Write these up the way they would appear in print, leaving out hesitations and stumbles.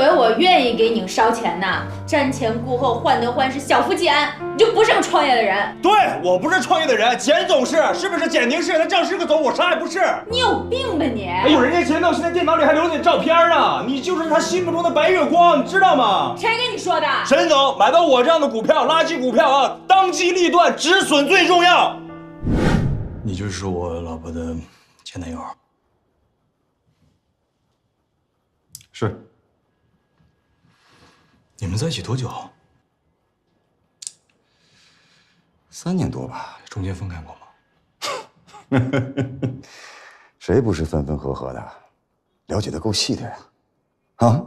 为我愿意给你烧钱呐，瞻前顾后，患得患失，小富即安，你就不是个创业的人。对，我不是创业的人，简总是不是？简宁是，他郑是个总，我啥也不是。你有病吧你？哎呦，人家钱总现在电脑里还留着你照片呢，你就是他心目中的白月光，你知道吗？谁跟你说的？沈总，买到我这样的股票，垃圾股票啊，当机立断，止损最重要。你就是我老婆的前男友？是。你们在一起多久？3年多吧。中间分开过吗？谁不是分分合合的？了解的够细的呀。啊？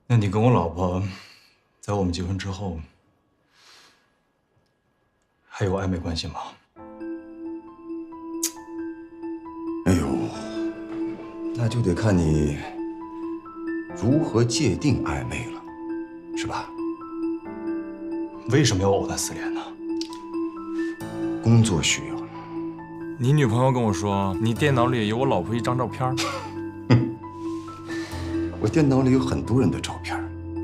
那你跟我老婆，在我们结婚之后，还有暧昧关系吗？哎呦，那就得看你如何界定暧昧了，是吧？为什么要藕断丝连呢？工作需要。你女朋友跟我说，你电脑里有我老婆一张照片。我电脑里有很多人的照片。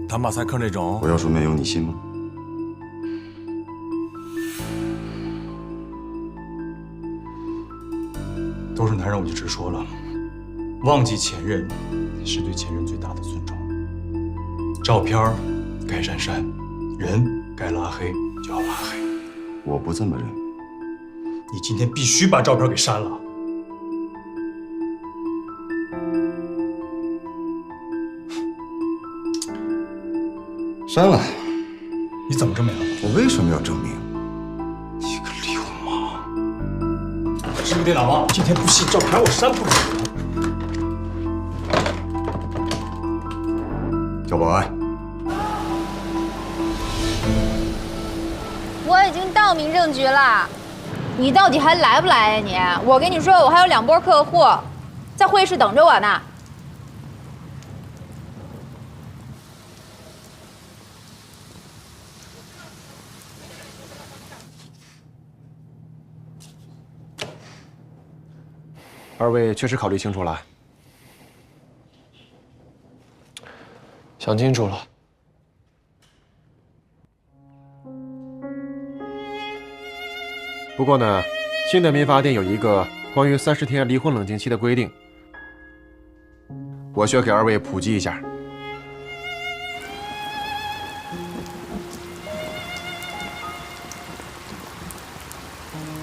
打马赛克那种。我要说没有，你信吗？都是男人，我就直说了，忘记前任是对前任最大的尊重。照片该删删，人该拉黑就要拉黑。我不这么认为。你今天必须把照片给删了。删了。你怎么证明？我为什么要证明？你个流氓！是个电脑吗？今天不信，照片我删不了。叫保安。我已经到民政局了，你到底还来不来呀你？我跟你说，我还有2波客户在会议室等着我呢。2位确实考虑清楚了。想清楚了。不过呢，新的民法典有一个关于30天离婚冷静期的规定，我需要给2位普及一下。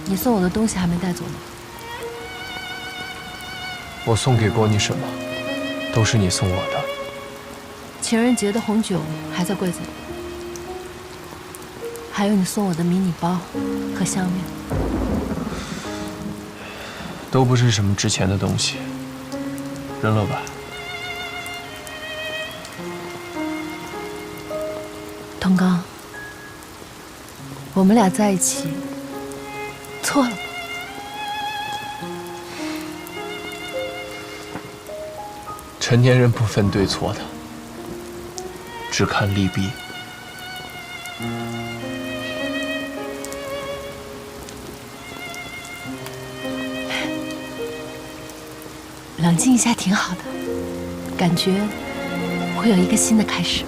你送我的东西还没带走吗？我送给过你什么，都是你送我的。情人节的红酒还在柜子里，还有你送我的迷你包和项链，都不是什么值钱的东西，扔了吧。童刚，我们俩在一起错了吗？成年人不分对错的，只看利弊。冷静一下挺好的，感觉会有一个新的开始。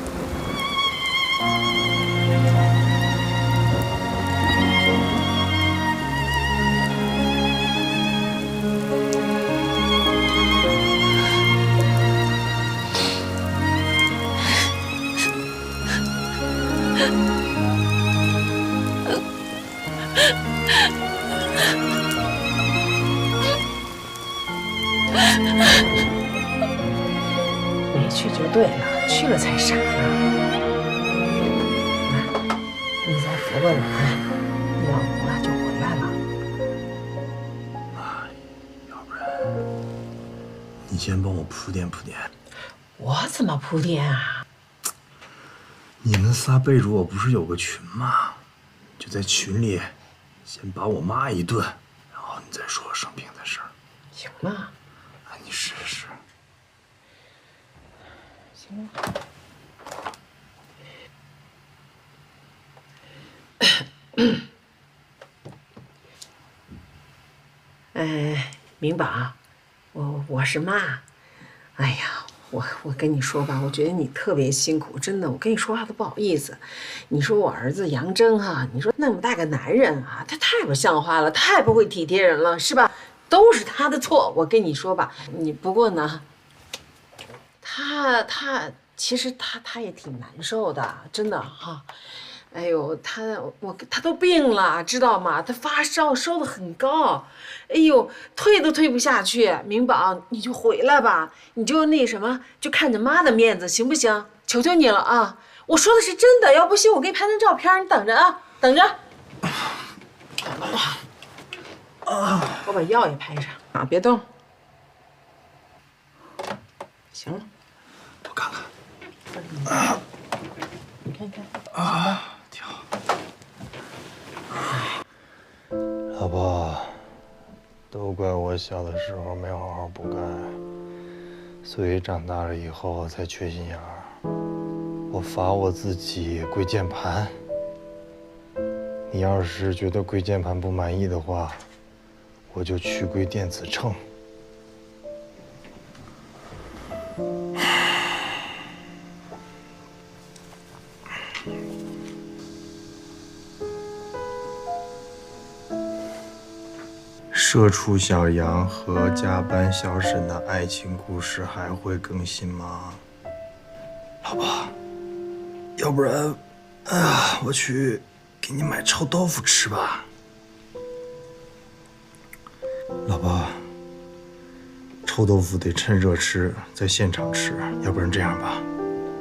没去就对了，去了才傻呢。你再服个软，你老婆就回来了。妈，要不然你先帮我铺垫铺垫。我怎么铺垫啊？你们仨备注我不是有个群吗？就在群里先把我骂一顿，然后你再说生病的事儿。行了，你试试。行了。明宝，我是妈，哎呀，我跟你说吧，我觉得你特别辛苦，真的，我跟你说话都不好意思。你说我儿子杨铮哈，你说那么大个男人啊，他太不像话了，太不会体贴人了，是吧？都是他的错。我跟你说吧，不过呢，他其实他也挺难受的，真的哈。哎呦，他都病了，知道吗？他发烧烧得很高，哎呦，退都退不下去。明宝，你就回来吧，你就那什么，就看着妈的面子，行不行？求求你了啊！我说的是真的，要不信我给你拍张照片，你等着啊，等着。我把药也拍上啊，别动。行了，我看看。你看看。啊，挺好。老婆，都怪我小的时候没好好补钙，所以长大了以后才缺心眼儿。我罚我自己跪键盘。你要是觉得跪键盘不满意的话，我就去跪电子秤。社畜小杨和加班小沈的爱情故事还会更新吗？老婆，要不然，我去给你买臭豆腐吃吧。老婆，臭豆腐得趁热吃，在现场吃，要不然这样吧，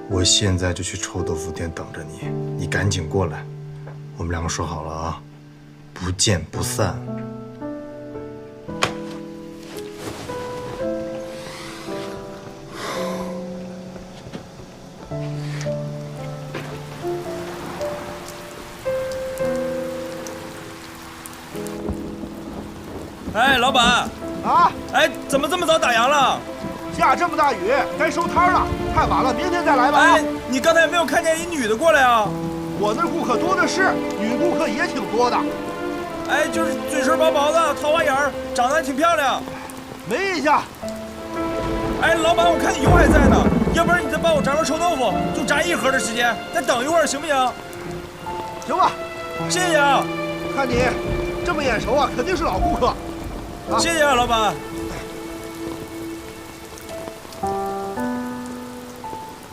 我现在就去臭豆腐店等着你，你赶紧过来，我们两个说好了啊，不见不散。哎，老板啊！哎，怎么这么早打烊了？下这么大雨，该收摊了，太晚了，明天再来吧。哎，你刚才有没有看见一女的过来啊？我那顾客多的是，女顾客也挺多的。哎，就是嘴唇薄薄的，桃花眼儿，长得还挺漂亮。没印象。哎，老板，我看你油还在呢，要不然你再帮我炸份臭豆腐，就炸1盒的时间，再等一会儿行不行？行吧，谢谢啊。看你这么眼熟啊，肯定是老顾客。谢谢啊，老板。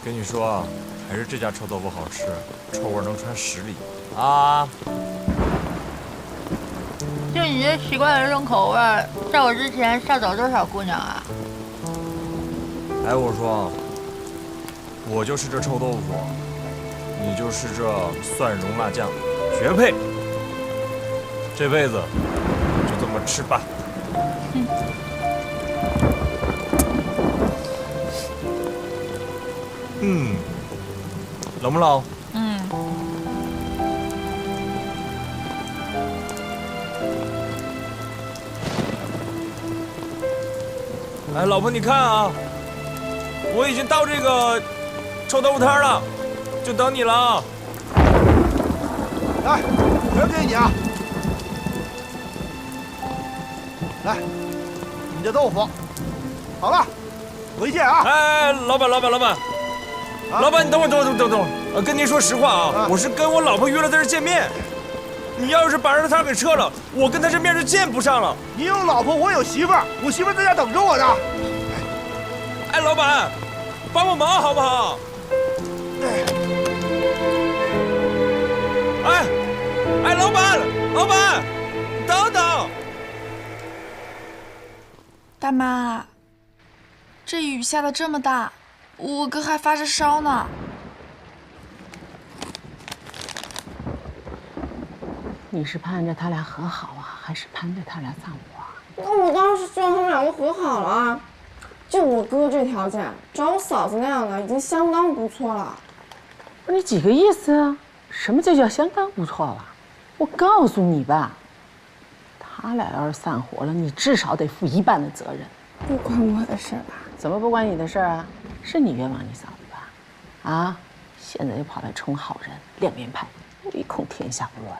跟你说啊，还是这家臭豆腐好吃，臭味能传10里啊！就你这奇怪的重口味，在我之前吓走多少姑娘啊！哎，我说，我就是这臭豆腐，你就是这蒜蓉辣酱，绝配！这辈子就这么吃吧。冷不冷？哎，老婆，你看啊，我已经到这个臭豆腐摊了，就等你了啊！来，全给你啊！来，你这豆腐，好了，回见啊！哎，老板，老板，你等会儿，跟您说实话啊，我是跟我老婆约了在这见面。你要是把这摊给撤了，我跟她这面就见不上了。你有老婆，我有媳妇儿，我媳妇儿在家等着我呢。哎，老板，帮我忙好不好？哎，老板，等等。大妈，这雨下得这么大，我哥还发着烧呢。你是盼着他俩和好啊，还是盼着他俩散伙啊？那我当然是希望他们两个和好了啊！就我哥这条件，找我嫂子那样的已经相当不错了。不是你几个意思啊？什么叫相当不错了？我告诉你吧，他俩要是散伙了，你至少得负1半的责任。不关我的事吧？怎么不关你的事啊？是你冤枉你嫂子吧？啊！现在又跑来充好人，两面派，唯恐天下不乱。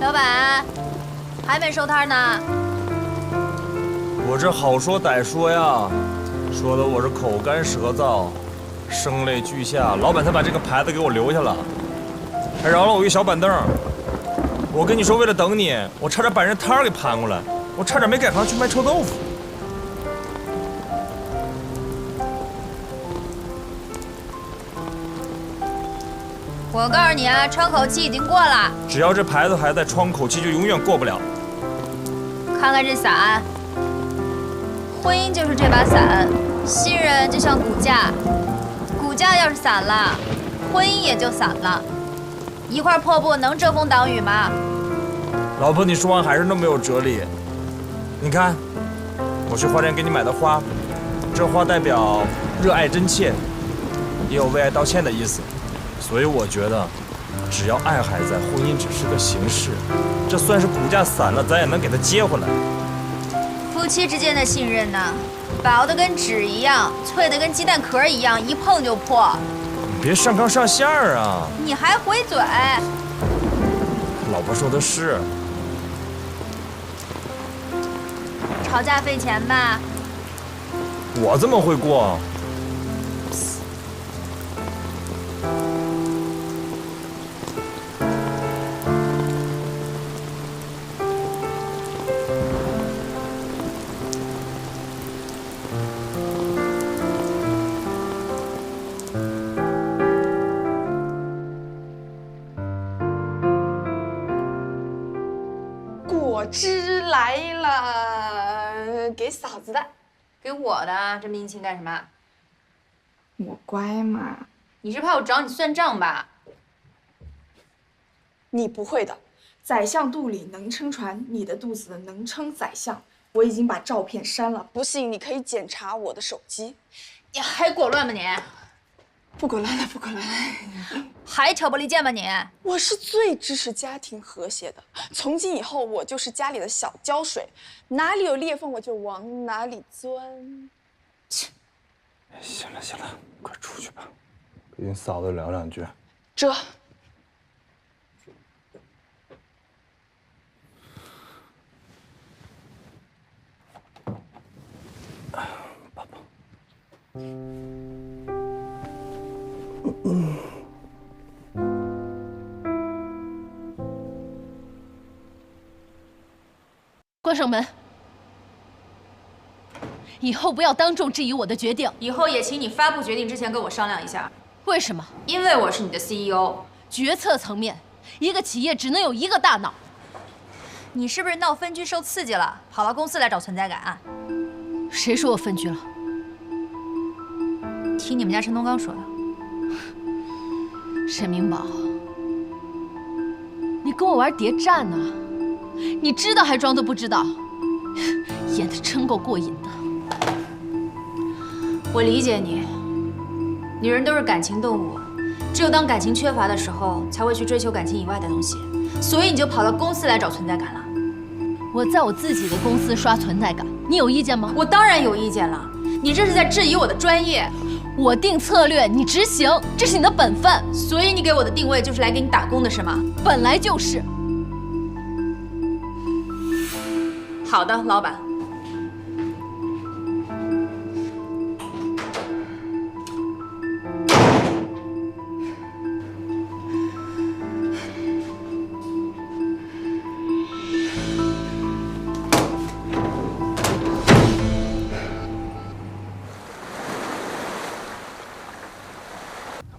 老板，还没收摊呢。我这好说歹说呀，说的我是口干舌燥，声泪俱下，老板才把这个牌子给我留下了，还饶了我一个小板凳。我跟你说，为了等你，我差点把人摊儿给盘过来，我差点没改行去卖臭豆腐。我告诉你啊，窗口期已经过了。只要这牌子还在，窗口期就永远过不了。看看这伞，婚姻就是这把伞，信任就像骨架，骨架要是散了，婚姻也就散了。一块破布能遮风挡雨吗？老婆，你说话还是那么有哲理。你看，我去花店给你买的花，这花代表热爱真切，也有为爱道歉的意思。所以我觉得，只要爱还在，婚姻只是个形式。这算是骨架散了，咱也能给它接回来。夫妻之间的信任呢，薄的跟纸一样，脆的跟鸡蛋壳一样，一碰就破。你别上纲上线儿啊！你还回嘴？老婆说的是。吵架费钱吧？我这么会过？果汁来了，给嫂子的，给我的，这么殷勤干什么？我乖嘛。你是怕我找你算账吧？你不会的，宰相肚里能撑船，你的肚子能撑宰相。我已经把照片删了，不信你可以检查我的手机。你还裹乱吧你？不裹乱了，不裹乱了。还挑拨离间吧你？我是最支持家庭和谐的，从今以后我就是家里的小胶水，哪里有裂缝我就往哪里钻。行了行了，快出去吧，跟嫂子聊两句。这。抱抱。关上门。以后不要当众质疑我的决定。以后也请你发布决定之前跟我商量一下。为什么？因为我是你的 CEO。决策层面，一个企业只能有一个大脑。你是不是闹分居受刺激了，跑到公司来找存在感？谁说我分居了？听你们家陈东刚说的。沈明宝，你跟我玩谍战呢？你知道还装作不知道，演得真够过瘾的。我理解你，女人都是感情动物，只有当感情缺乏的时候，才会去追求感情以外的东西，所以你就跑到公司来找存在感了。我在我自己的公司刷存在感，你有意见吗？我当然有意见了，你这是在质疑我的专业。我定策略，你执行，这是你的本分。所以你给我的定位就是来给你打工的，是吗？本来就是。好的，老板。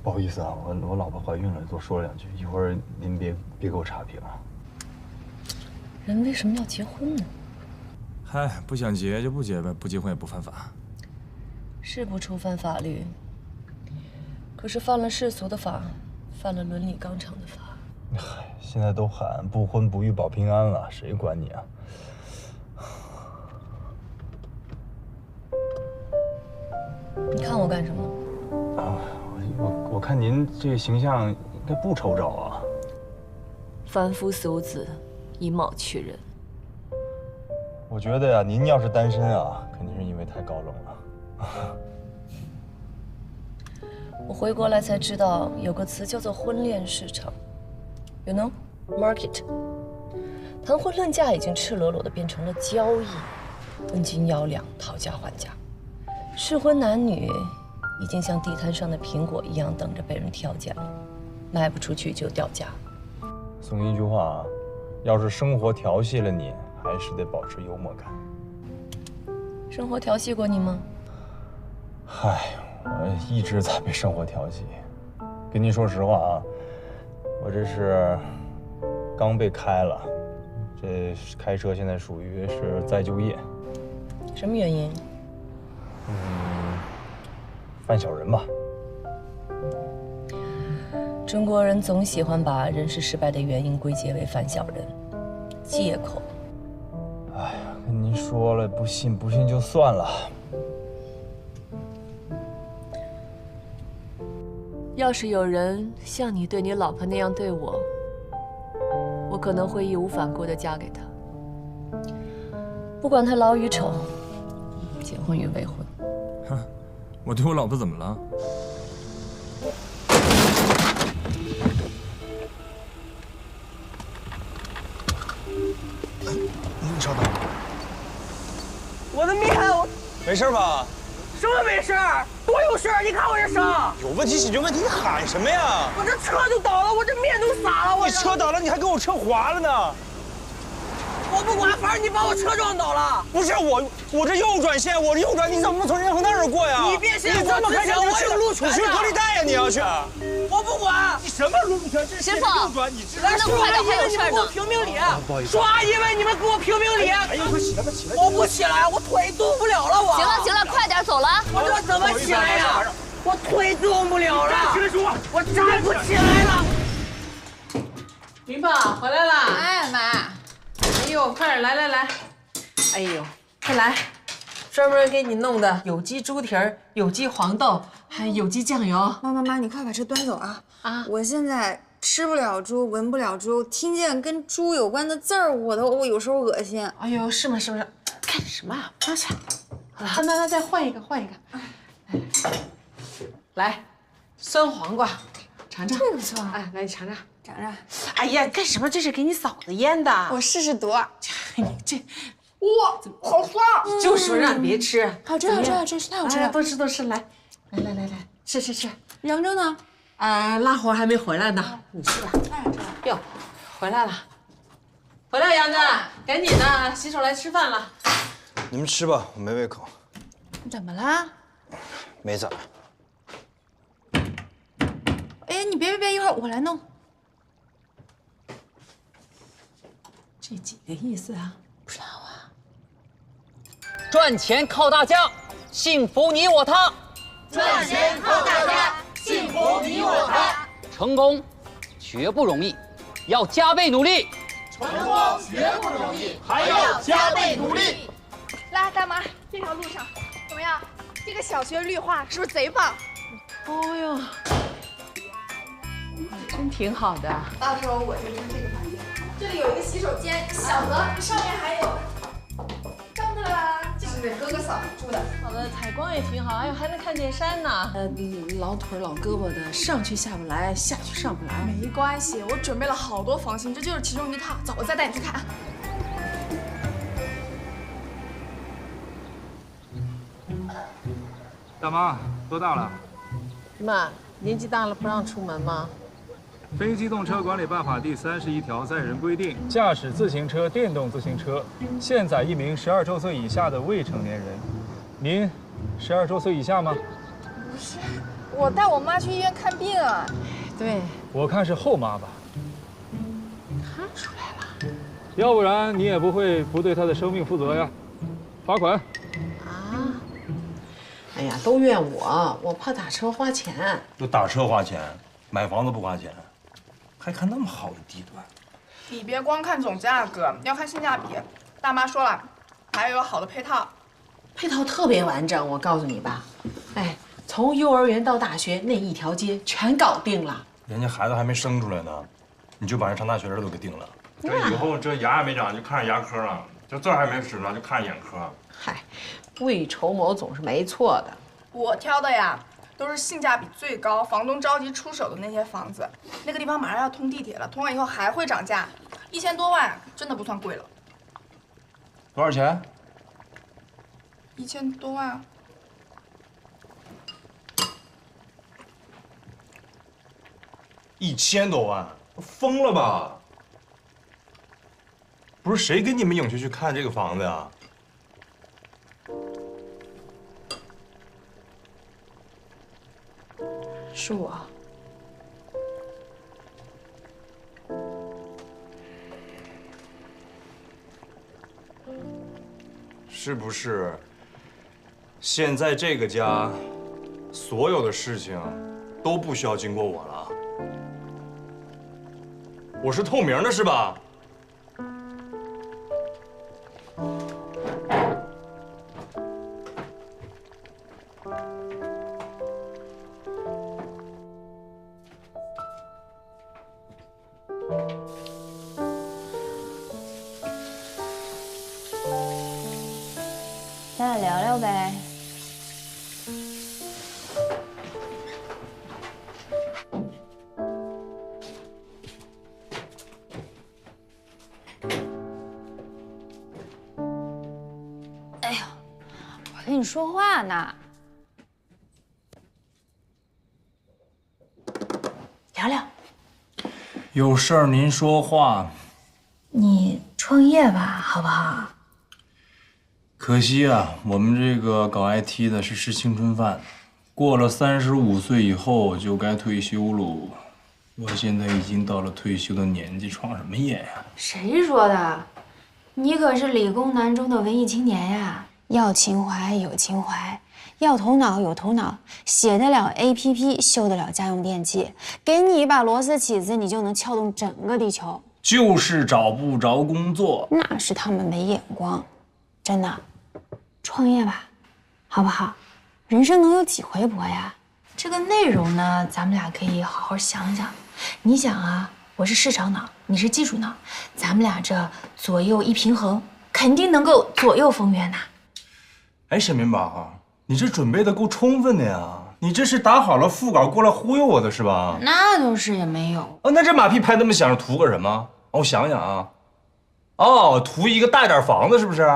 不好意思啊，我老婆怀孕了，多说了两句，一会儿您别给我差评啊。人为什么要结婚呢？嗨，不想结就不结呗，不结婚也不犯法。是不触犯法律，可是犯了世俗的法，犯了伦理纲常的法。嗨，现在都喊不婚不育保平安了，谁管你啊？你看我干什么？啊，我看您这个形象应该不愁找啊。凡夫俗子，以貌取人。我觉得呀，您要是单身啊，肯定是因为太高冷了。我回国来才知道，有个词叫做婚恋市场 ，you know, market。谈婚论嫁已经赤裸裸的变成了交易，问斤要两，讨价还价。适婚男女已经像地摊上的苹果一样，等着被人挑拣了，卖不出去就掉价。送你一句话啊，要是生活调戏了你，还是得保持幽默感。生活调戏过你吗？嗨，我一直在被生活调戏。跟您说实话啊，我这是刚被开了，这开车现在属于是再就业。什么原因？犯小人吧。中国人总喜欢把人事失败的原因归结为犯小人，借口。哎呀，跟您说了，不信就算了。要是有人像你对你老婆那样对我，我可能会义无反顾地嫁给他，不管他老与丑，结婚与未婚。哼，我对我老婆怎么了？你稍等，我的面，没事吧？什么没事？多有事！你看我这伤，有问题解决问题，你喊什么呀？我这车就倒了，我这面都洒了，我你车倒了，你还给我车划了呢。我不管，反正你把我车撞倒了。不是我这右转线，我这右转，你怎么不从人行道上过呀？你别嫌你这么开车，我有路权你去隔离带呀！你要去？我不管。你什么路权？这师傅，右转，你知道？来，叔阿姨们，你们给我评评理。不好意思。叔阿姨们，你们给我评评理。哎呀，快起来吧，起来！我不起来，我腿动不了了，我。行了，快点走了。我这怎么起来呀？我腿动不了了。起来，叔！我站不起来了。明宝回来了。哎妈，哎呦，快点来！哎呦，快来！专门给你弄的有机猪蹄儿、有机黄豆，还有机酱油。妈，你快把这端走啊！我现在吃不了猪，闻不了猪，听见跟猪有关的字儿，我有时候恶心。哎呦，是吗？干什么啊？不要去！好了，那再换一个。来，酸黄瓜，尝尝。这个不错。哎，来你尝尝。尝尝。哎呀，干什么？这是给你嫂子腌的。我试试毒。你这，哇，好酸！就说让你别吃。好吃，太好吃了。多吃，来，吃。扬州呢？拉活还没回来呢，你吃吧。哟，回来了，杨子，赶紧的，洗手来吃饭了。你们吃吧，我没胃口。你怎么了？没咋。哎，你别，一会儿我来弄。这几个意思啊？不知道啊。赚钱靠大家，幸福你我他。赚钱靠大家，幸福你我他。成功绝不容易，要加倍努力。成功绝不容易，还要加倍努力。来，大妈，这条路上怎么样？这个小学绿化是不是贼棒？哦呦，真挺好的。到时候我就住这个房间，这里有一个洗手间，小的，上面还有。当当，这是哥哥嫂子住的。好的，采光也挺好，哎呦，还能看见山呢。老腿老胳膊的，上去下不来，下去上不来。没关系，我准备了好多房型，这就是其中一套。走，我再带你去看。大妈，多大了？妈，年纪大了不让出门吗？《非机动车管理办法》第31条载人规定，驾驶自行车、电动自行车，限载一名12周岁以下的未成年人。您12周岁以下吗？不是，我带我妈去医院看病啊。对，我看是后妈吧。看出来了。要不然你也不会不对她的生命负责呀。罚款。啊？哎呀，都怨我怕打车花钱。就打车花钱，买房子不花钱。还看那么好的地段，你别光看总价格，要看性价比。大妈说了，还有好的配套，配套特别完整。我告诉你吧，哎，从幼儿园到大学那一条街全搞定了。人家孩子还没生出来呢，你就把人上大学的都给定了。这以后这牙也没长就看上牙科了，这字还没识呢就看上眼科。嗨，未雨绸缪总是没错的。我挑的呀。都是性价比最高、房东着急出手的那些房子，那个地方马上要通地铁了，通完以后还会涨价。1000多万，真的不算贵了。多少钱？1000多万。 1000多万，疯了吧？不是谁跟你们影学去看这个房子呀？是我。是不是？现在这个家，所有的事情都不需要经过我了。 我是透明的，是吧？咱俩聊聊呗。跟你说话呢，聊聊。有事儿您说话。你创业吧，好不好？可惜啊，我们这个搞 IT 的是吃青春饭，过了35岁以后就该退休喽。我现在已经到了退休的年纪，创什么业呀？谁说的？你可是理工男中的文艺青年呀！ 要情怀有情怀，要头脑有头脑，写得了 APP， 修得了家用电器，给你一把螺丝起子，你就能撬动整个地球。就是找不着工作，那是他们没眼光，真的。创业吧，好不好？人生能有几回搏呀？这个内容呢，咱们俩可以好好想想。你想啊，我是市场脑，你是技术脑，咱们俩这左右一平衡，肯定能够左右逢源呐。 哎，沈明宝，你这准备的够充分的呀！你这是打好了副稿过来忽悠我的是吧？那倒是也没有。那这马屁拍那么响，图个什么？我想想啊，哦，图一个大点房子是不是？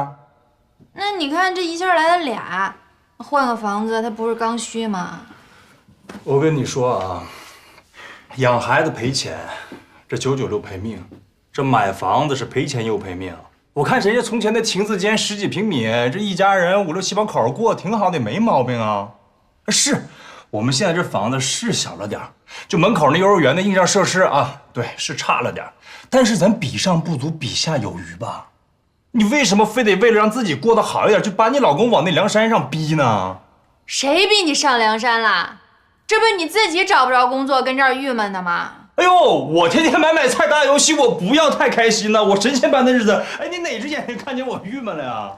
那你看这一下来了俩，换个房子，它不是刚需吗？我跟你说啊，养孩子赔钱，这996赔命，这买房子是赔钱又赔命。 我看人家从前那亭子间10几平米，这一家人5、6、7、8口过挺好的，没毛病啊。是，我们现在这房子是小了点就门口那幼儿园的硬件设施啊，对，是差了点但是咱比上不足，比下有余吧。你为什么非得为了让自己过得好一点，就把你老公往那梁山上逼呢？谁逼你上梁山了？这不是你自己找不着工作，跟这儿郁闷的吗？ 哎呦，我天天买菜打游戏，我不要太开心了，我神仙般的日子。哎，你哪只眼睛看见我郁闷了呀？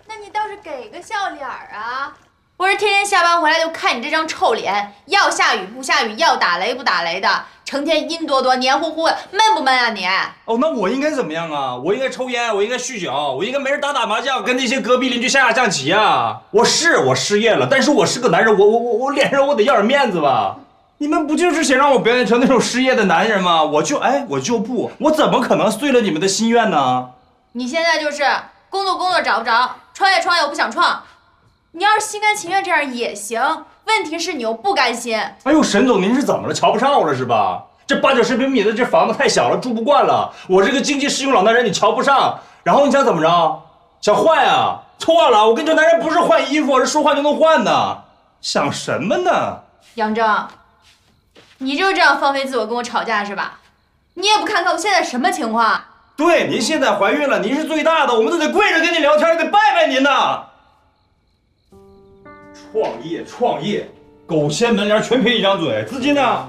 那你倒是给个笑脸啊！我是天天下班回来就看你这张臭脸，要下雨不下雨，要打雷不打雷的，成天阴多多、黏糊糊的，闷不闷啊你？哦，那我应该怎么样啊？我应该抽烟，我应该酗酒，我应该没人打麻将，跟那些隔壁邻居下象棋啊？我失业了，但是我是个男人，我脸上我得要点面子吧？ 你们不就是想让我表演成那种失业的男人吗？我就不，我怎么可能遂了你们的心愿呢？你现在就是工作找不着，创业我不想创。你要是心甘情愿这样也行，问题是你又不甘心。哎呦，沈总，您是怎么了？瞧不上我了是吧？这8、90平米的这房子太小了，住不惯了。我这个经济适用老男人你瞧不上，然后你想怎么着？想换呀？错了，我跟你说，男人不是换衣服，而是说换就能换的。想什么呢？杨正。 你就是这样放飞自我跟我吵架是吧？你也不看看我现在什么情况？对，您现在怀孕了，您是最大的，我们都得跪着跟您聊天，得拜拜您呢。创业，狗掀门帘全凭一张嘴，资金呢？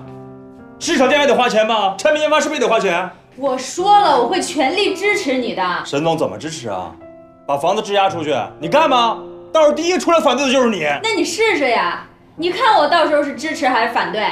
市场调研得花钱吧？产品研发是不是也得花钱？我说了，我会全力支持你的。沈总怎么支持啊？把房子质押出去，你干吗？到时候第一个出来反对的就是你。那你试试呀，你看我到时候是支持还是反对？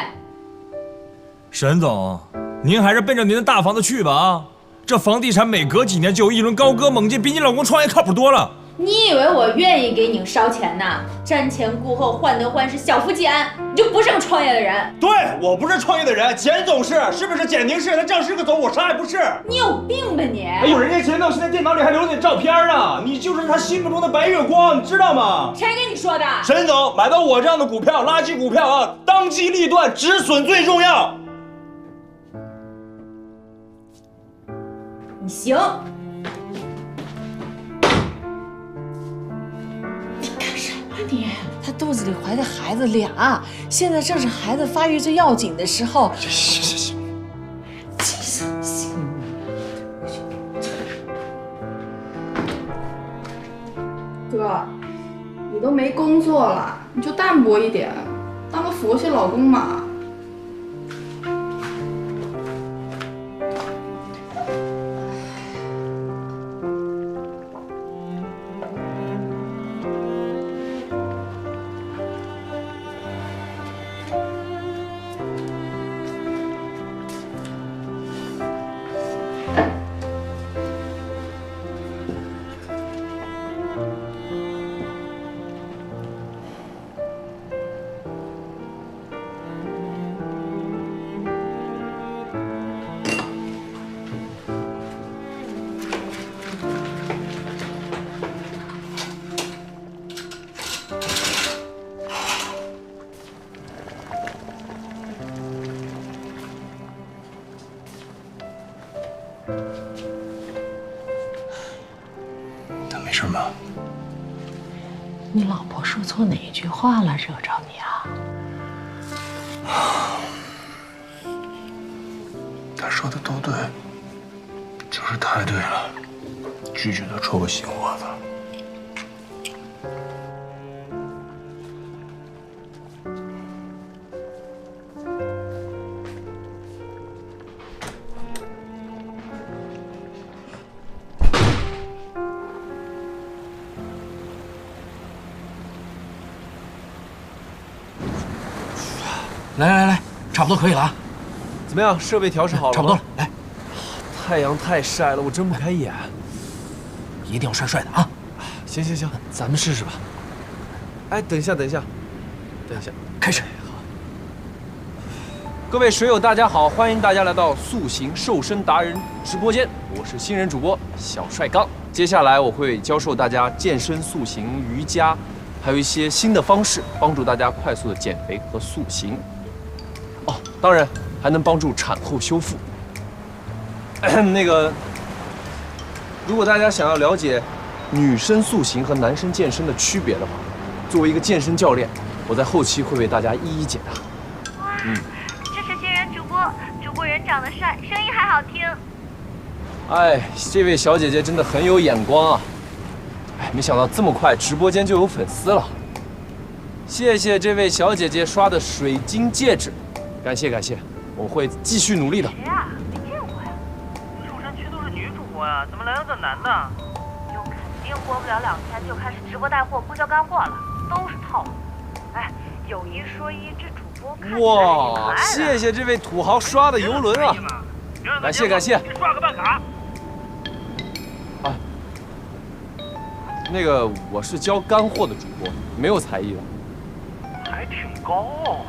沈总，您还是奔着您的大房子去吧啊！这房地产每隔几年就有一轮高歌猛进，比你老公创业靠谱多了。你以为我愿意给你烧钱呐？瞻前顾后，患得患失，小富即安，你就不是个创业的人。对，我不是创业的人，简总是，是不是？简宁是，那郑是个总，我啥也不是。你有病吧你？哎呦，人家钱总现在电脑里还留着你照片呢，你就是他心目中的白月光，你知道吗？谁跟你说的？沈总买到我这样的股票，垃圾股票啊，当机立断，止损最重要。你行。你，她肚子里怀的孩子俩，现在正是孩子发育最要紧的时候。行。哥，你都没工作了，你就淡泊一点，当个佛系老公嘛。他没事吗？你老婆说错哪句话了，惹着你啊？他说的都对，就是太对了，拒绝都戳个心窝子。来，差不多可以了啊！怎么样？设备调试好了吗？差不多了。来，太阳太晒了，我睁不开眼。一定要帅帅的啊！行，咱们试试吧。哎，等一下，开始。各位水友，大家好，欢迎大家来到塑形瘦身达人直播间，我是新人主播小帅刚。接下来我会教授大家健身、塑形、瑜伽，还有一些新的方式，帮助大家快速的减肥和塑形。哦，当然还能帮助产后修复。那个，如果大家想要了解女生塑形和男生健身的区别的话，作为一个健身教练，我在后期会为大家一一解答。这是新人主播人长得帅，声音还好听。哎，这位小姐姐真的很有眼光啊！哎，没想到这么快直播间就有粉丝了。谢谢这位小姐姐刷的水晶戒指，感谢，我会继续努力的。谁啊？没见过呀。蜀山区都是女主播呀，怎么来了个男的？就肯定播不了2天就开始直播带货不交干货了，都是套路。哎，有一说一，这主播看起来挺可哇，爱的。谢谢这位土豪刷的游轮啊！感谢。给刷个办卡。啊，那个我是教干货的主播，没有才艺的。还挺高，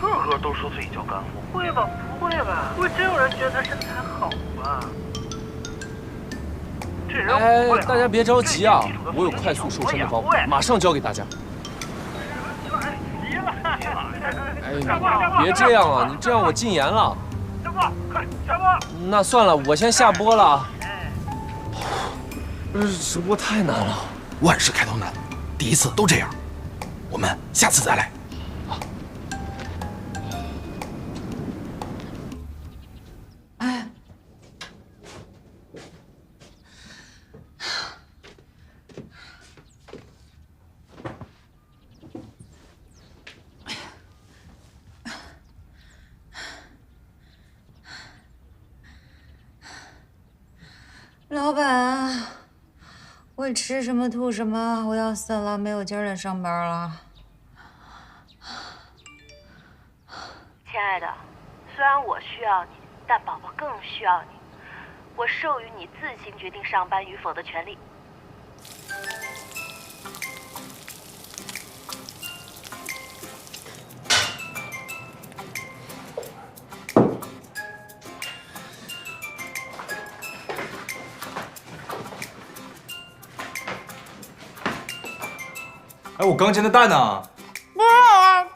个个都说自己叫干货。会吧？不会吧？会真有人觉得他身材好吧？这人哎，大家别着急啊，我有快速瘦身的方法，马上教给大家。哎，别这样啊，你这样我禁言了。下播，快下播。那算了，我先下播了啊。直播太难了，万事开头难，第一次都这样，我们下次再来。哎，老板，我吃什么吐什么，我要死了，没有劲儿来上班了。亲爱的，虽然我需要你，但宝宝更需要你。我授予你自行决定上班与否的权利。哎，我刚煎的蛋呢。不要啊！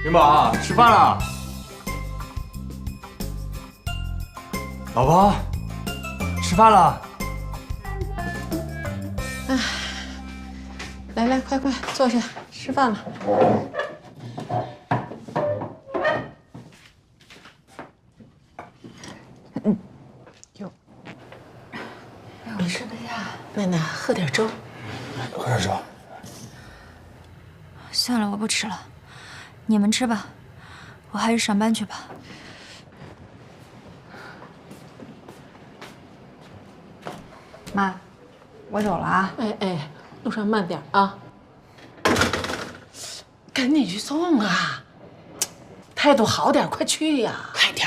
元宝，吃饭了。老婆，吃饭了。哎，来来，快快坐下，吃饭了。哟，没吃得下，那喝点粥。喝点粥。算了，我不吃了。你们吃吧，我还是上班去吧。妈，我走了啊。哎，路上慢点啊。赶紧去送啊！态度好点，快去呀！快点。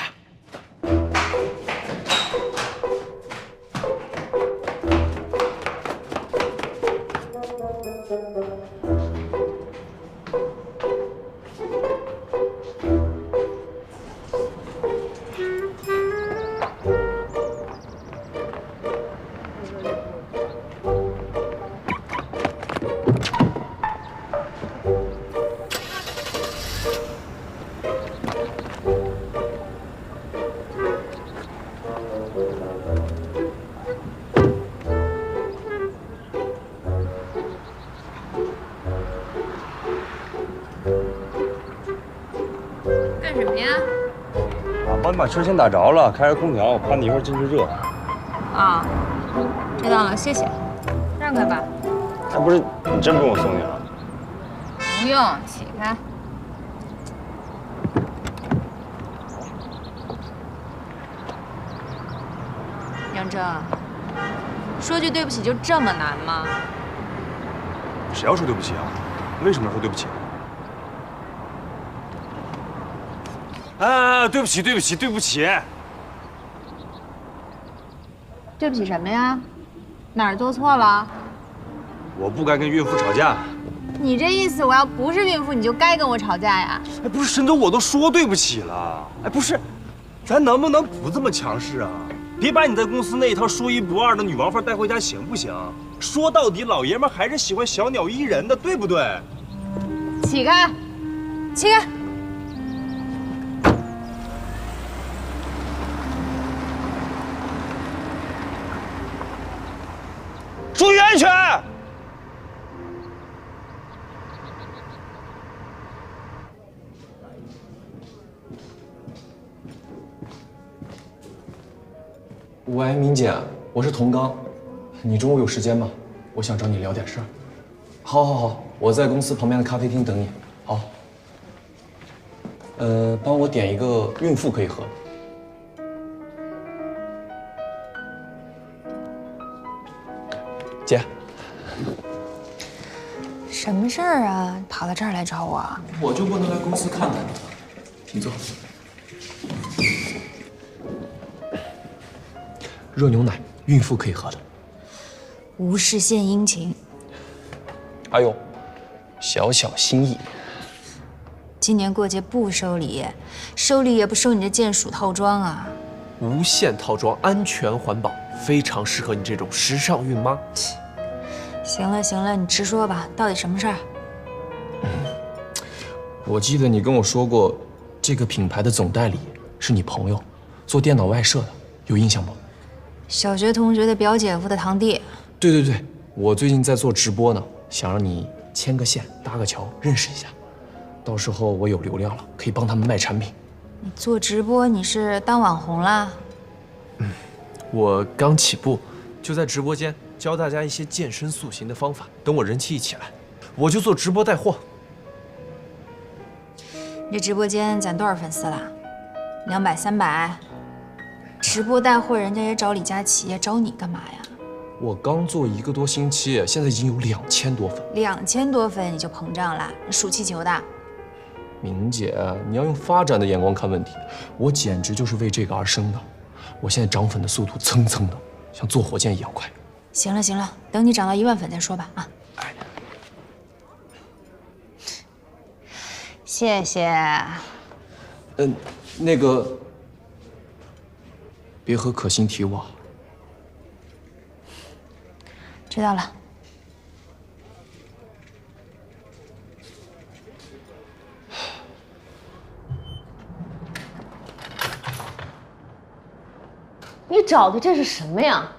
干什么呀？帮你把车先打着了，开着空调，我怕你一会儿进去热。啊，知道了，谢谢。让开吧。哎，不是，你真不用我送你啊？不用，起开。杨铮，说句对不起就这么难吗？谁要说对不起啊？为什么要说对不起？对不起，对不起，对不起。对不起什么呀？哪儿做错了？我不该跟孕妇吵架。你这意思，我要不是孕妇，你就该跟我吵架呀？哎，不是，沈总，我都说对不起了。哎，不是，咱能不能不这么强势啊？别把你在公司那一套说一不二的女王范带回家，行不行？说到底，老爷们还是喜欢小鸟依人的，对不对？起开，起开！注意安全！喂，明姐，我是童刚，你中午有时间吗？我想找你聊点事儿。好，好，好，我在公司旁边的咖啡厅等你。好。帮我点一个孕妇可以喝。姐，什么事儿啊？跑到这儿来找我？我就不能来公司看看你？请坐。热牛奶，孕妇可以喝的。无事献殷勤。还有，小小心意。今年过节不收礼，收礼也不收你这键鼠套装啊！无线套装，安全环保，非常适合你这种时尚孕妈。行了行了，你直说吧，到底什么事儿？我记得你跟我说过，这个品牌的总代理是你朋友，做电脑外设的，有印象不？小学同学的表姐夫的堂弟。对对对，我最近在做直播呢，想让你牵个线，搭个桥，认识一下。到时候我有流量了，可以帮他们卖产品。你做直播，你是当网红啦？我刚起步，就在直播间教大家一些健身塑形的方法。等我人气一起来，我就做直播带货。你这直播间攒多少粉丝了？200、300？直播带货，人家也找李佳琦，找你干嘛呀？我刚做1个多星期，现在已经有2000多粉。2000多粉你就膨胀了？你数气球的？明姐，你要用发展的眼光看问题，我简直就是为这个而生的。我现在涨粉的速度蹭蹭的，像坐火箭一样快。行了行了，等你涨到1万粉再说吧啊。谢谢。那个，别和可心提我。知道了。你找的这是什么呀？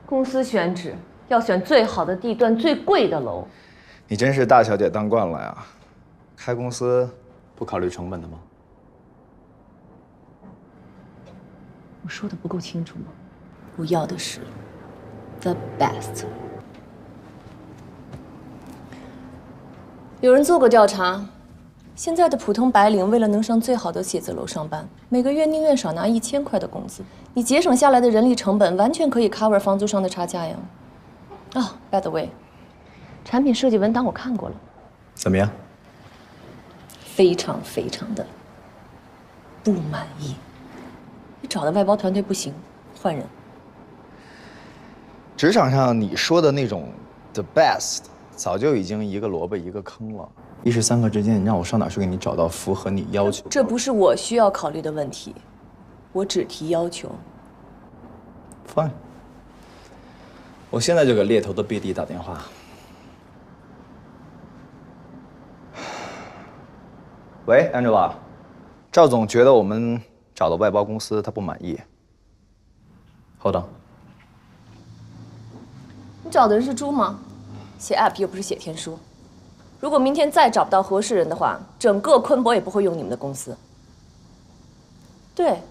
公司选址要选最好的地段、最贵的楼。你真是大小姐当惯了呀！开公司不考虑成本的吗？我说的不够清楚吗？我要的是 the best。有人做过调查，现在的普通白领为了能上最好的写字楼上班，每个月宁愿少拿1000块的工资。你节省下来的人力成本完全可以 cover 房租上的差价呀。啊 ，by the way， 产品设计文档我看过了，怎么样？非常非常的不满意。你找的外包团队不行，换人。职场上你说的那种 the best， 早就已经一个萝卜一个坑了。一时三刻之间，你让我上哪去给你找到符合你要求？这不是我需要考虑的问题，我只提要求。Fine， 我现在就给猎头的 BD 打电话。喂 ，Angela， 赵总觉得我们找的外包公司他不满意。稍等。你找的人是猪吗？写 app 又不是写天书。如果明天再找不到合适人的话，整个昆博也不会用你们的公司。对，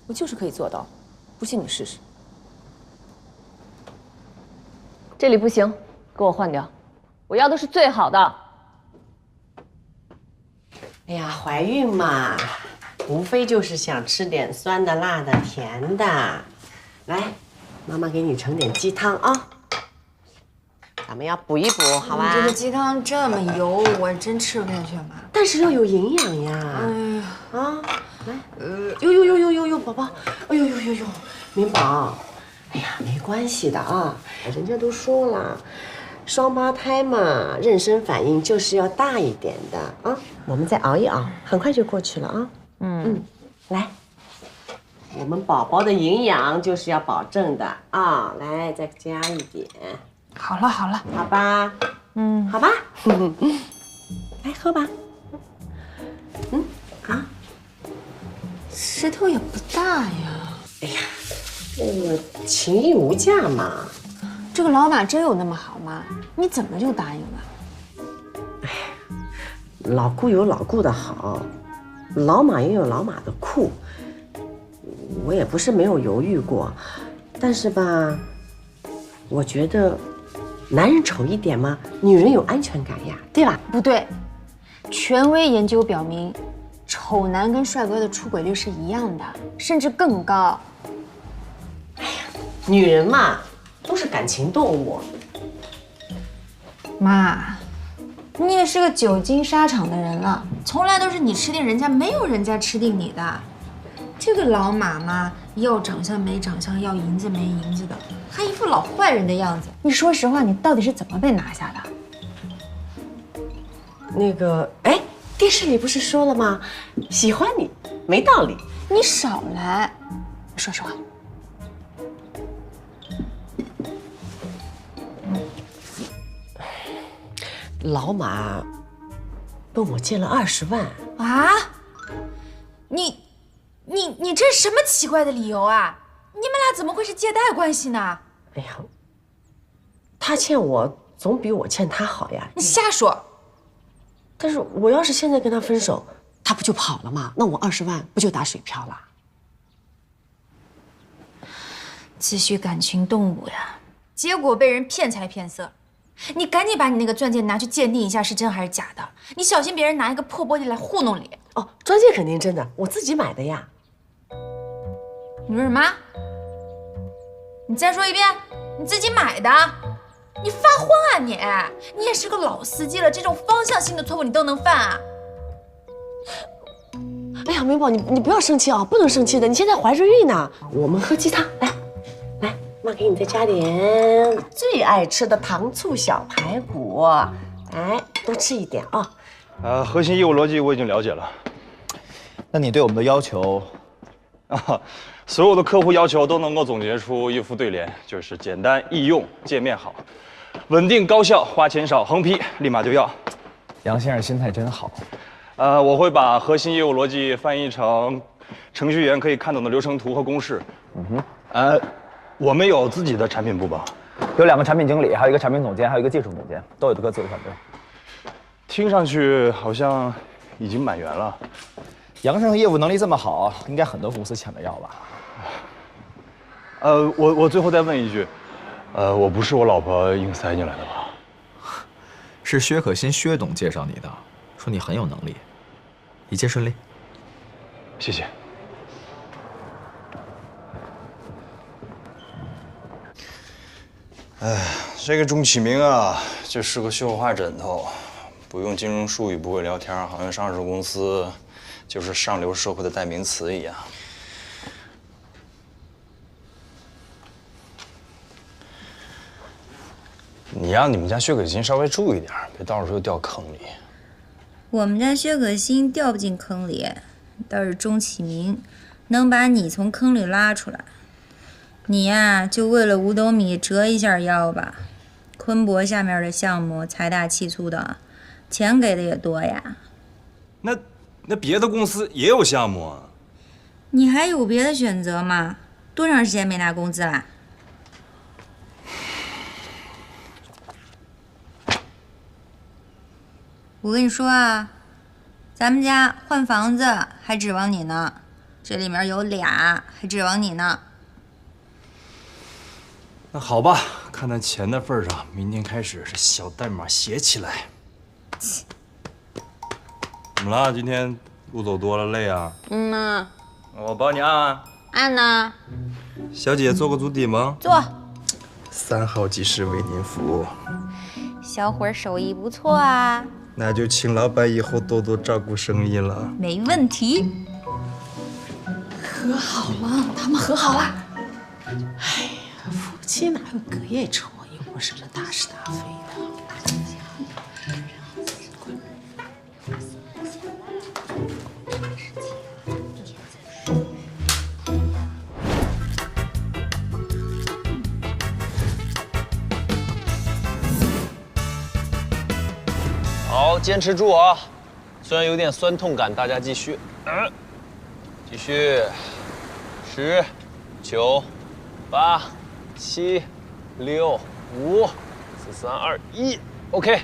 我就是可以做到，不信你试试。这里不行，给我换掉，我要的是最好的。哎呀，怀孕嘛，无非就是想吃点酸的、辣的、甜的。来，妈妈给你盛点鸡汤啊，咱们要补一补，好吧？这个鸡汤这么油，我真吃不下去嘛。但是要有营养呀。哎呀，啊，来，呦，宝宝，哎呦，明宝，哎呀，没关系的啊，人家都说了。双胞胎嘛，妊娠反应就是要大一点的啊。我们再熬一熬，很快就过去了啊。来，我们宝宝的营养就是要保证的啊。来，再加一点。好了，好吧。好吧。来喝吧。石头也不大呀。哎呀，那个情义无价嘛。这个老马真有那么好吗？你怎么就答应了？哎，老顾有老顾的好，老马也有老马的酷。我也不是没有犹豫过，但是吧，我觉得男人丑一点嘛，女人有安全感呀，对吧？不对，权威研究表明，丑男跟帅哥的出轨率是一样的，甚至更高。哎呀，女人嘛。都是感情动物，妈，你也是个久经沙场的人了，从来都是你吃定人家，没有人家吃定你的。这个老马嘛，要长相没长相，要银子没银子的，还一副老坏人的样子。你说实话，你到底是怎么被拿下的？那个，哎，电视里不是说了吗？喜欢你没道理。你少来，说实话。老马问我借了20万啊！你这是什么奇怪的理由啊？你们俩怎么会是借贷关系呢？哎呀，他欠我总比我欠他好呀！你瞎说！但是我要是现在跟他分手，他不就跑了吗？那我20万不就打水漂了？自诩感情动物呀，结果被人骗财骗色。你赶紧把你那个钻戒拿去鉴定一下是真还是假的，你小心别人拿一个破玻璃来糊弄你。哦，钻戒肯定真的，我自己买的呀。你说什么？你再说一遍，你自己买的？你发慌啊你！你也是个老司机了，这种方向性的错误你都能犯啊？哎呀，明宝，你不要生气啊，不能生气的，你现在怀着孕呢。我们喝鸡汤，来，妈给你再加点最爱吃的糖醋小排骨，来多吃一点啊。核心业务逻辑我已经了解了。那你对我们的要求？所有的客户要求都能够总结出一副对联，就是简单易用，界面好，稳定高效，花钱少，横批立马就要。杨先生心态真好。我会把核心业务逻辑翻译成程序员可以看懂的流程图和公式。我们有自己的产品部吧？有2个产品经理，还有1个产品总监，还有1个技术总监，都有各自的团队。听上去好像已经满员了。杨先生业务能力这么好，应该很多公司抢着要吧？我最后再问一句，我不是我老婆硬塞进来的吧？是薛可欣薛董介绍你的，说你很有能力，一切顺利。谢谢。这个钟启明啊，就是个绣花枕头，不用金融术语，不会聊天，好像上市公司就是上流社会的代名词一样。你让你们家薛可欣稍微注意点，别到时候又掉坑里。我们家薛可欣掉不进坑里，倒是钟启明能把你从坑里拉出来。你呀，就为了5斗米折一下腰吧。昆博下面的项目财大气粗的，钱给的也多呀。那别的公司也有项目啊。你还有别的选择吗？多长时间没拿工资啦？我跟你说啊，咱们家换房子还指望你呢，这里面有俩还指望你呢。那好吧，看在钱的份上，明天开始这小代码写起来。怎么了？今天路走多了累啊？呐。我帮你按按。按呢。小姐做个足底吗？做。3号技师为您服务。小伙儿手艺不错啊。那就请老板以后多多照顾生意了。没问题。和好了，他们和好了。哎呀，夫妻哪有隔夜仇啊？又不是这大是大非的。好，坚持住啊！虽然有点酸痛感，大家继续，继续，10、9、8、7、6、5、4、3、2、1 ，OK，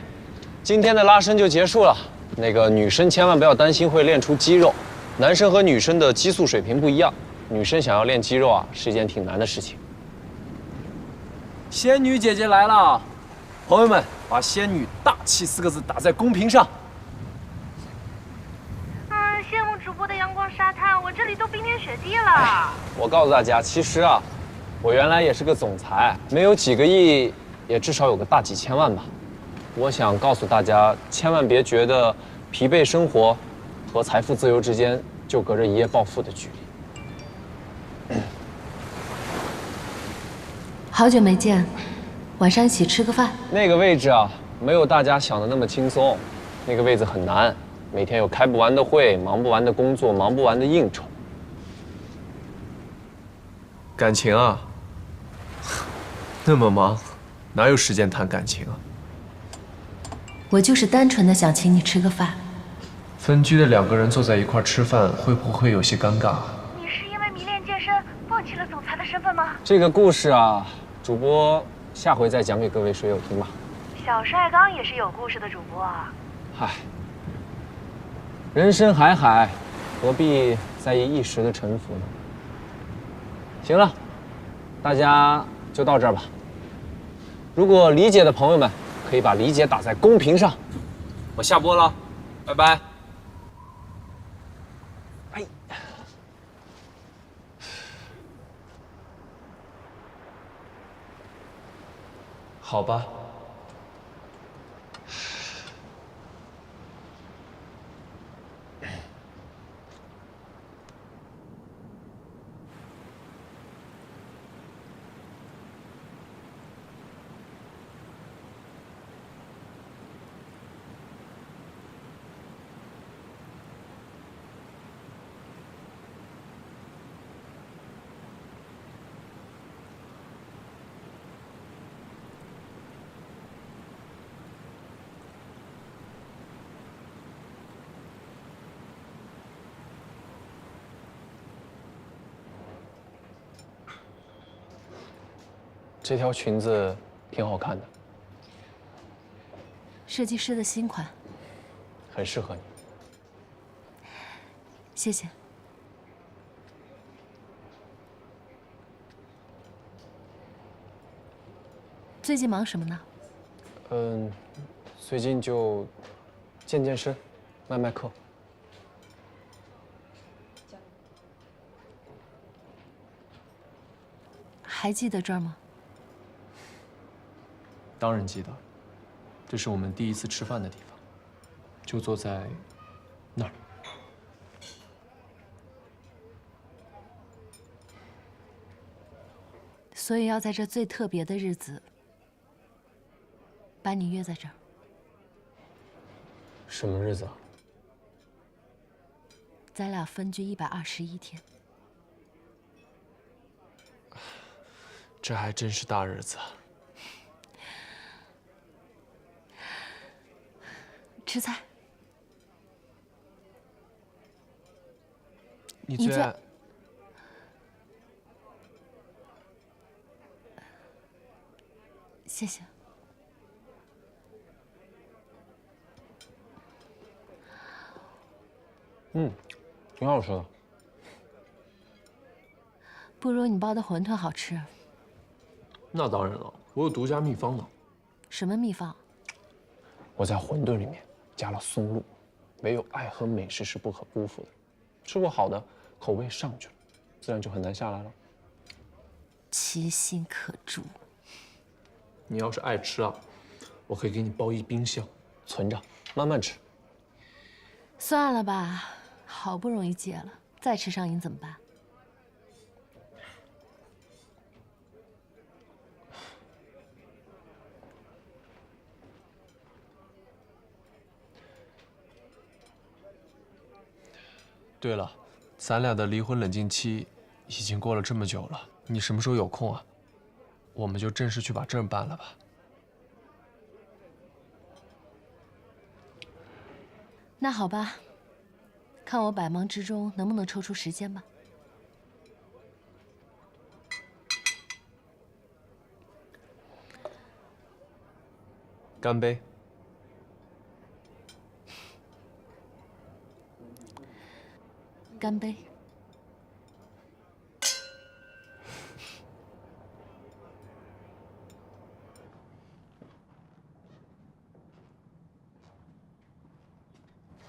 今天的拉伸就结束了。那个女生千万不要担心会练出肌肉，男生和女生的激素水平不一样，女生想要练肌肉啊，是一件挺难的事情。仙女姐姐来了，朋友们，把“仙女大气”4个字打在公屏上。羡慕主播的阳光沙滩，我这里都冰天雪地了。我告诉大家，其实啊，我原来也是个总裁，没有几个亿，也至少有个大几千万吧。我想告诉大家，千万别觉得疲惫生活和财富自由之间就隔着一夜暴富的距离。好久没见，晚上一起吃个饭。那个位置啊，没有大家想的那么轻松，那个位置很难。每天有开不完的会，忙不完的工作，忙不完的应酬。感情啊，那么忙，哪有时间谈感情啊？我就是单纯的想请你吃个饭。分居的2个人坐在一块吃饭，会不会有些尴尬？你是因为迷恋健身，放弃了总裁的身份吗？这个故事啊，主播下回再讲给各位水友听吧。小帅刚也是有故事的主播啊。嗨。人生海海，何必在意一时的沉浮呢？行了，大家就到这儿吧。如果理解的朋友们，可以把理解打在公屏上。我下播了，拜拜。哎，好吧。这条裙子挺好看的，设计师的新款，很适合你。谢谢。最近忙什么呢？最近就健身，卖课。还记得这儿吗？当然记得，这是我们第一次吃饭的地方，就坐在那儿。所以要在这最特别的日子，把你约在这儿。什么日子啊？咱俩分居121天。这还真是大日子啊！吃菜。你最爱……谢谢。挺好吃的。不如你包的馄饨好吃。那当然了，我有独家秘方呢。什么秘方？我在馄饨里面加了松露，唯有爱和美食是不可辜负的。吃过好的，口味上去了，自然就很难下来了。其心可诛。你要是爱吃啊，我可以给你包一冰箱，存着，慢慢吃。算了吧，好不容易戒了，再吃上瘾怎么办？对了，咱俩的离婚冷静期已经过了这么久了，你什么时候有空啊？我们就正式去把证办了吧。那好吧，看我百忙之中能不能抽出时间吧。干杯！干杯！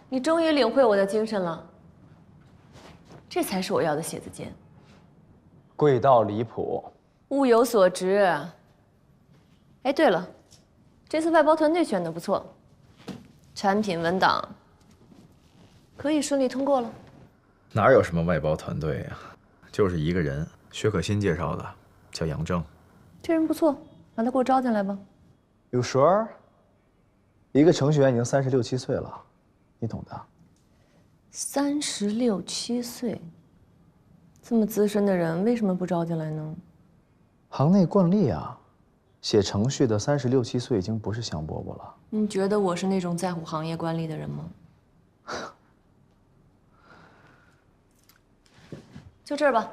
你终于领会我的精神了，这才是我要的写字间。贵到离谱，物有所值。哎，对了，这次外包团队选的不错，产品文档可以顺利通过了。哪有什么外包团队呀，就是一个人，薛可欣介绍的，叫杨正。这人不错，把他给我招进来吧。You sure？一个程序员已经36、7岁了，你懂的。36、7岁，这么资深的人为什么不招进来呢？行内惯例啊，写程序的36、7岁已经不是香饽饽了。你觉得我是那种在乎行业惯例的人吗？就这儿吧。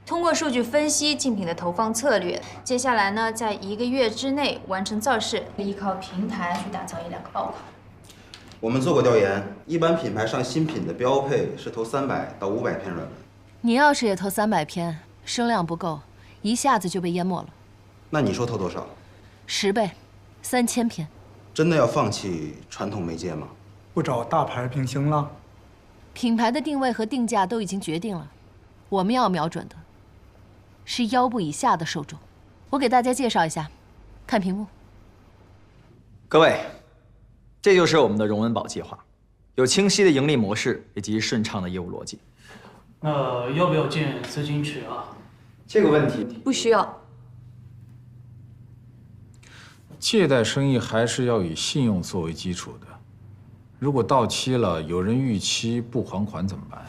通过数据分析竞品的投放策略，接下来呢，在1个月之内完成造势，依靠平台去打造1、2个爆款。我们做过调研，一般品牌上新品的标配是投300到500篇软文。你要是也投300篇，声量不够，一下子就被淹没了。那你说投多少？10倍，3000篇。真的要放弃传统媒介吗？不找大牌明星了？品牌的定位和定价都已经决定了，我们要瞄准的是腰部以下的受众。我给大家介绍一下，看屏幕。各位，这就是我们的荣温宝计划，有清晰的盈利模式以及顺畅的业务逻辑。那要不要建资金池啊？这个问题不需要。借贷生意还是要以信用作为基础的。如果到期了，有人逾期不还款怎么办？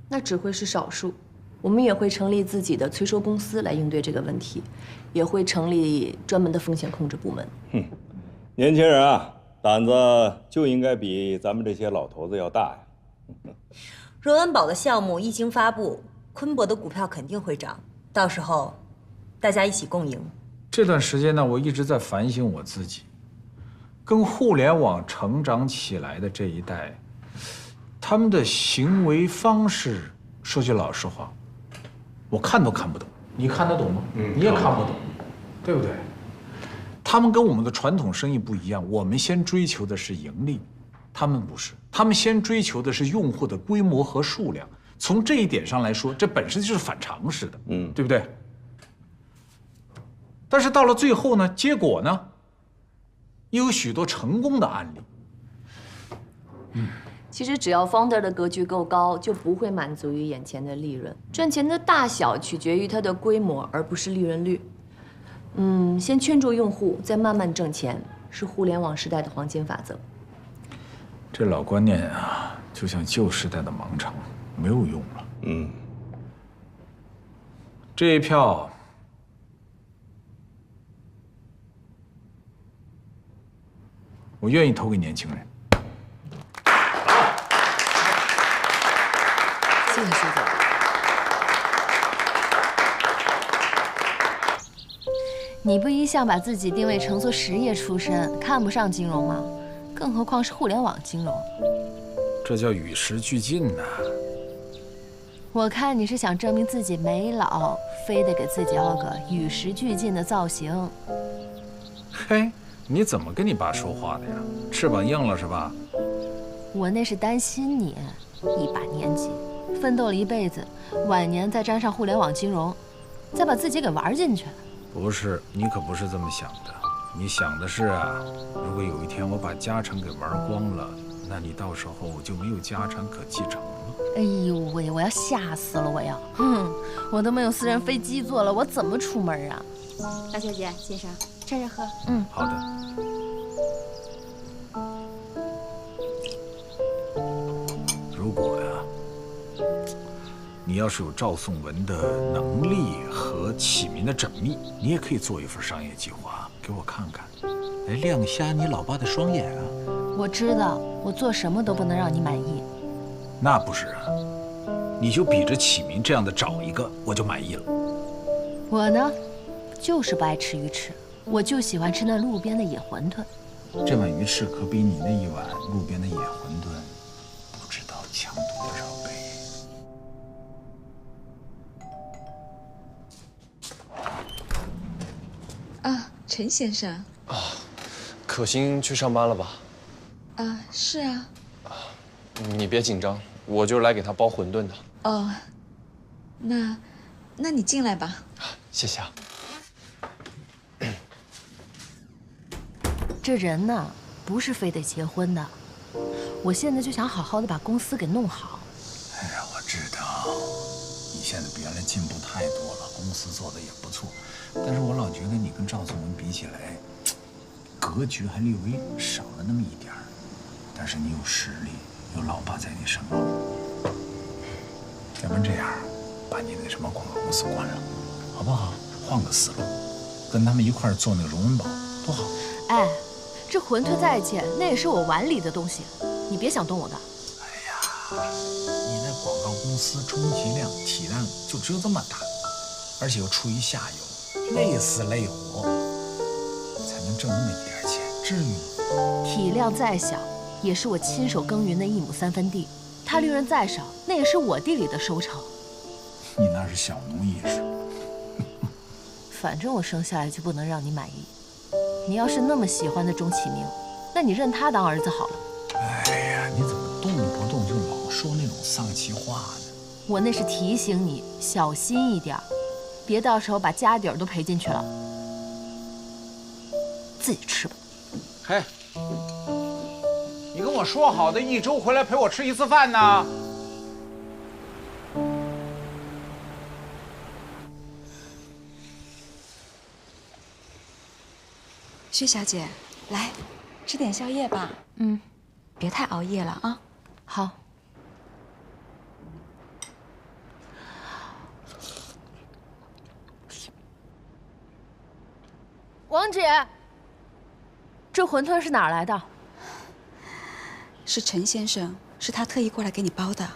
那只会是少数。我们也会成立自己的催收公司来应对这个问题，也会成立专门的风险控制部门。年轻人啊，胆子就应该比咱们这些老头子要大呀。若恩宝的项目一经发布，坤博的股票肯定会涨，到时候大家一起共赢。这段时间呢，我一直在反省我自己，跟互联网成长起来的这一代，他们的行为方式，说句老实话，我看都看不懂。你看得懂吗？你也看不懂，对不对？他们跟我们的传统生意不一样，我们先追求的是盈利，他们不是，他们先追求的是用户的规模和数量。从这一点上来说，这本身就是反常识的，对不对？但是到了最后呢，结果呢，又有许多成功的案例。其实只要 founder 的格局够高，就不会满足于眼前的利润。赚钱的大小取决于它的规模，而不是利润率。先圈住用户，再慢慢挣钱，是互联网时代的黄金法则。这老观念啊，就像旧时代的盲肠，没有用了。这一票，我愿意投给年轻人。谢谢徐总。你不一向把自己定位成做实业出身，看不上金融吗？更何况是互联网金融。这叫与时俱进呐。我看你是想证明自己没老，非得给自己凹个与时俱进的造型。嘿，你怎么跟你爸说话的呀？翅膀硬了是吧？我那是担心你，一把年纪，奋斗了一辈子，晚年再沾上互联网金融，再把自己给玩进去。不是，你可不是这么想的。你想的是啊，如果有一天我把家产给玩光了，那你到时候就没有家产可继承了。哎呦喂，我要吓死了！我要，我都没有私人飞机坐了，我怎么出门啊？大小姐、先生，趁热喝。好的。如果呀，你要是有赵颂文的能力和启明的缜密，你也可以做一份商业计划给我看看，来亮瞎你老爸的双眼啊！我知道，我做什么都不能让你满意。那不是啊，你就比着启明这样的找一个，我就满意了。我呢，就是不爱吃鱼翅，我就喜欢吃那路边的野馄饨。这碗鱼翅可比你那一碗路边的野馄饨不知道强多少倍。啊，陈先生。啊，可心去上班了吧？啊，是啊。你别紧张，我就是来给他包馄饨的。哦，那你进来吧。谢谢啊。这人呢，不是非得结婚的。我现在就想好好的把公司给弄好。哎呀，我知道，你现在比原来进步太多了，公司做的也不错。但是我老觉得你跟赵颂文比起来，格局还略微少了那么一点儿。但是你有实力，有老爸在你身后。要不然这样，把你那什么广告公司关了，好不好？换个思路，跟他们一块儿做那个荣恩宝，多好。哎，这馄饨再贱，那也是我碗里的东西，你别想动我的。哎呀，你那广告公司充其量体量就只有这么大，而且又处于下游，累死累活，才能挣那么一点钱，至于吗？体量再小，也是我亲手耕耘的1亩3分地，它利润再少，那也是我地里的收成。你那是小农意识。反正我生下来就不能让你满意。你要是那么喜欢的钟启明，那你认他当儿子好了。哎呀，你怎么动不动就老说那种丧气话呢？我那是提醒你小心一点，别到时候把家底儿都赔进去了。自己吃吧。嘿，你跟我说好的1周回来陪我吃1次饭呢？薛小姐，来，吃点宵夜吧。别太熬夜了啊。好。王姐，这馄饨是哪儿来的？是陈先生，是他特意过来给你包的。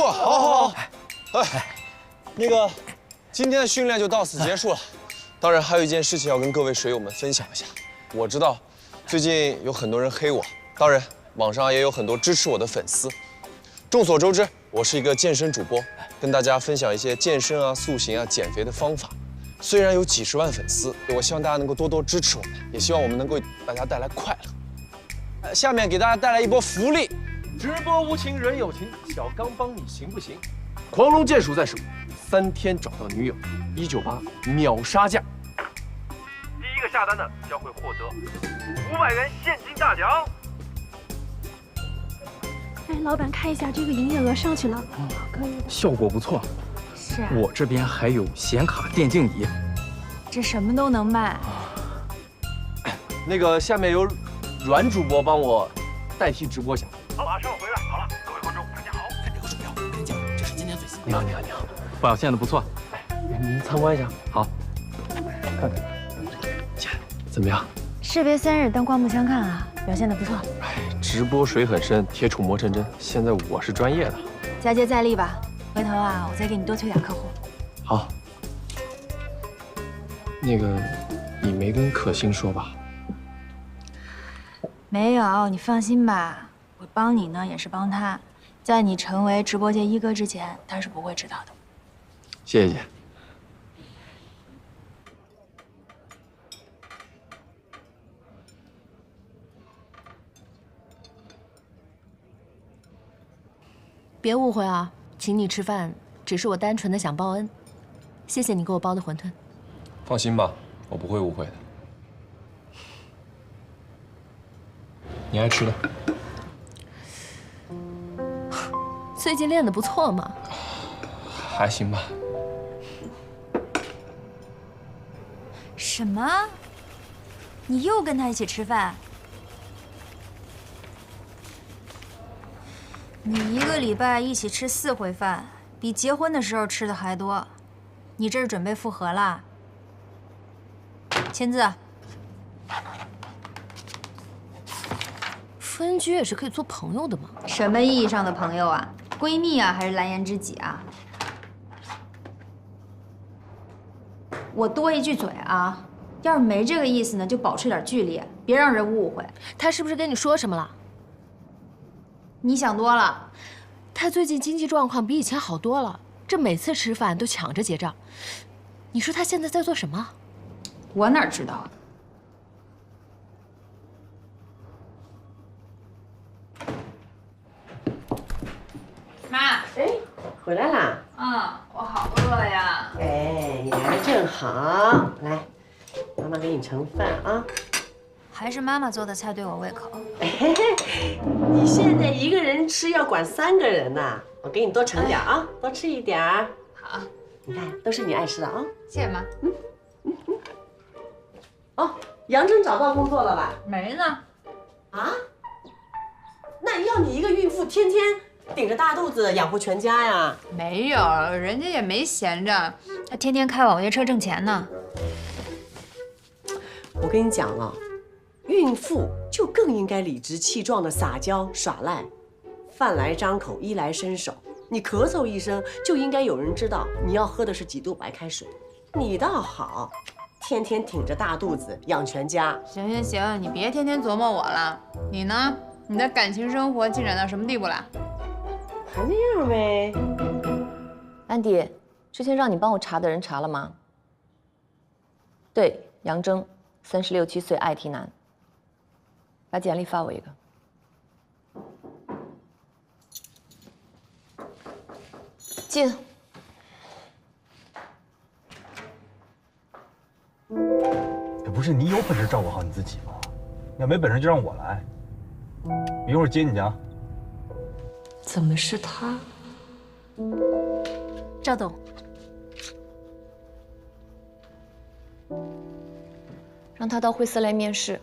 过，好。哎，那个，今天的训练就到此结束了。当然，还有一件事情要跟各位水友们分享一下。我知道，最近有很多人黑我，当然，网上也有很多支持我的粉丝。众所周知，我是一个健身主播，跟大家分享一些健身啊、塑形啊、减肥的方法。虽然有几十万粉丝，我希望大家能够多多支持我们，也希望我们能够给大家带来快乐。下面给大家带来一波福利。 直播无情人有情，小刚帮你行不行？狂龙剑术在手，3天找到女友，198秒杀价。第一个下单的将会获得500元现金大奖。哎，老板看一下，这个营业额上去了，可以的。效果不错。是。我这边还有显卡、电竞椅，这什么都能卖。那个下面由阮主播帮我代替直播下。 好，马上回来。好了，各位观众，大家好。看这个鼠标，我跟你讲，这是今天最新的。你好，你好，你好，表现的不错。您参观一下。好，看看。姐，怎么样？士别三日，灯光不相看啊，表现的不错。直播水很深，铁杵磨成针。现在我是专业的。再接再厉吧，回头啊，我再给你多推点客户。好。那个，你没跟可心说吧？没有，你放心吧。 我帮你呢，也是帮他，在你成为直播界一哥之前，他是不会知道的。谢谢姐。别误会啊，请你吃饭只是我单纯的想报恩，谢谢你给我包的馄饨。放心吧，我不会误会的。你爱吃的。 最近练得不错嘛，还行吧。什么？你又跟他一起吃饭？你一个礼拜一起吃4回饭，比结婚的时候吃的还多。你这是准备复合啦？签字。分居也是可以做朋友的嘛？什么意义上的朋友啊？ 闺蜜啊，还是蓝颜知己啊？我多一句嘴啊，要是没这个意思呢，就保持点距离，别让人误会。他是不是跟你说什么了？你想多了。他最近经济状况比以前好多了，这每次吃饭都抢着结账。你说他现在在做什么？我哪知道啊？ 妈，哎，回来啦！我好饿呀！哎，你来的正好，来，妈妈给你盛饭啊。还是妈妈做的菜对我胃口。嘿嘿，你现在一个人吃要管3个人呢，我给你多盛点啊，多吃一点儿。好，你看都是你爱吃的啊。谢谢妈。哦，杨真找到工作了吧？没呢。啊？那要你一个孕妇天天。 顶着大肚子养活全家呀？没有，人家也没闲着，他天天开网约车挣钱呢。我跟你讲了，孕妇就更应该理直气壮的撒娇耍赖，饭来张口，衣来伸手。你咳嗽一声，就应该有人知道你要喝的是几度白开水。你倒好，天天挺着大肚子养全家。行行行，你别天天琢磨我了。你呢？你的感情生活进展到什么地步了？ 还那样呗。安迪，之前让你帮我查的人查了吗？对，杨征，36、7岁 IT 男。把简历发我一个。进。也不是你有本事照顾好你自己吗？要没本事就让我来，我一会儿接你去啊。 怎么是他？赵董，让他到会司来面试。